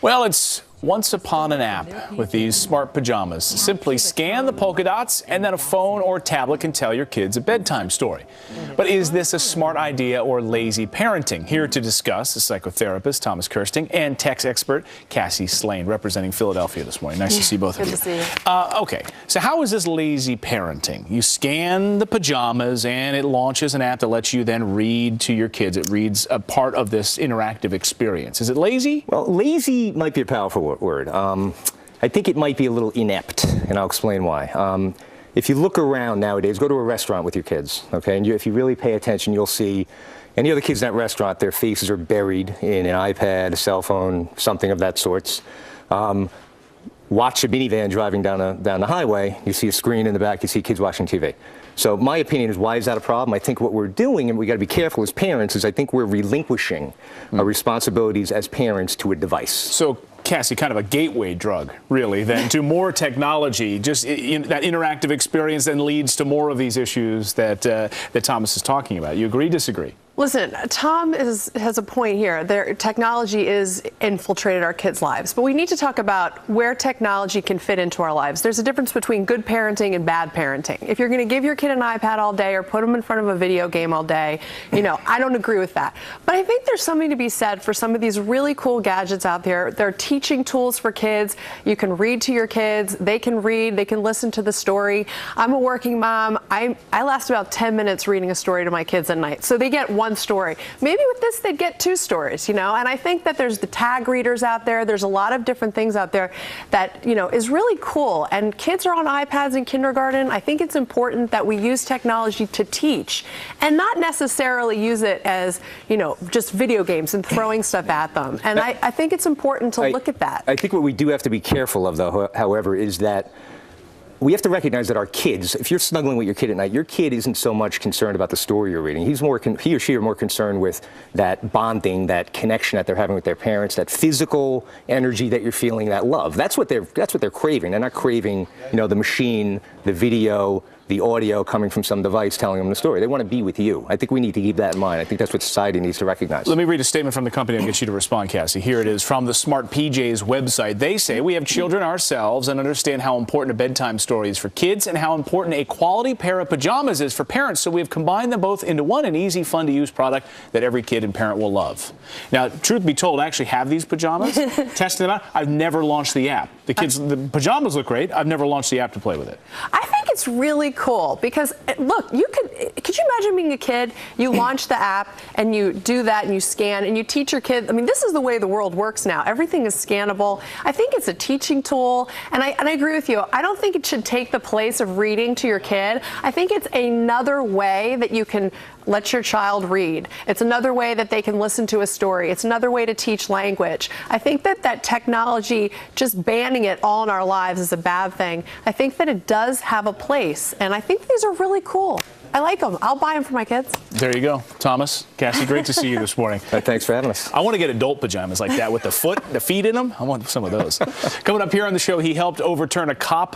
Well, it's once upon an app with these smart pajamas. Simply scan the polka dots and then a phone or tablet can tell your kids a bedtime story. But is this a smart idea or lazy parenting? Here to discuss is psychotherapist Thomas Kirsting and tech expert Cassie Slane, representing Philadelphia this morning. Nice to see both of you. Good to see you. Okay, so how is this lazy parenting? You scan the pajamas and it launches an app that lets you then read to your kids. It reads a part of this interactive experience. Is it lazy? Well, lazy might be a powerful word. I think it might be a little inept, and I'll explain why. If you look around nowadays, go to a restaurant with your kids, okay? And if you really pay attention, you'll see any other kids in that restaurant, their faces are buried in an iPad, a cell phone, something of that sort. Watch a minivan driving down the highway, you see a screen in the back, you see kids watching TV. So my opinion is, why is that a problem? I think what we're doing, and we got to be careful as parents, is I think we're relinquishing our responsibilities as parents to a device. So, Cassie, kind of a gateway drug, really, then, to more technology. Just that interactive experience then leads to more of these issues that Thomas is talking about. You agree, disagree? Listen, Tom has a point here. Technology is infiltrated our kids' lives, but we need to talk about where technology can fit into our lives. There's a difference between good parenting and bad parenting. If you're going to give your kid an iPad all day or put them in front of a video game all day, I don't agree with that. But I think there's something to be said for some of these really cool gadgets out there. They're teaching tools for kids. You can read to your kids. They can read. They can listen to the story. I'm a working mom. I last about 10 minutes reading a story to my kids at night. So they get one story. Maybe with this they'd get two stories, and I think that there's the tag readers out there. There's a lot of different things out there that, is really cool. And kids are on iPads in kindergarten. I think it's important that we use technology to teach and not necessarily use it as, just video games and throwing stuff at them. And I think it's important to look at that. I think what we do have to be careful of, though, however, is that we have to recognize that our kids, if you're snuggling with your kid at night, your kid isn't so much concerned about the story you're reading. He or she are more concerned with that bonding, that connection that they're having with their parents, that physical energy that you're feeling, that love. That's what they're craving. They're not craving, the machine, the video, the audio coming from some device telling them the story. They want to be with you. I think we need to keep that in mind. I think that's what society needs to recognize. Let me read a statement from the company and get you to respond, Cassie. Here it is from the Smart PJs website. They say, we have children ourselves and understand how important a bedtime story is for kids and how important a quality pair of pajamas is for parents. So we have combined them both into one, an easy, fun to use product that every kid and parent will love. Now, truth be told, I actually have these pajamas. Testing them out. I've never launched the app. The pajamas look great. I've never launched the app to play with it. I think it's really cool because, look, could you imagine being a kid? You launch the app and you do that and you scan and you teach your kid. I mean, this is the way the world works now. Everything is scannable. I think it's a teaching tool, and I agree with you. I don't think it should take the place of reading to your kid. I think it's another way that you can let your child read. It's another way that they can listen to a story. It's another way to teach language. I think that technology, just banning it all in our lives, is a bad thing. I think that it does have a place, and I think these are really cool. I like them. I'll buy them for my kids. There you go. Thomas, Cassie, great to see you this morning. Thanks for having us. I want to get adult pajamas like that with the feet in them. I want some of those. Coming up here on the show, he helped overturn a cop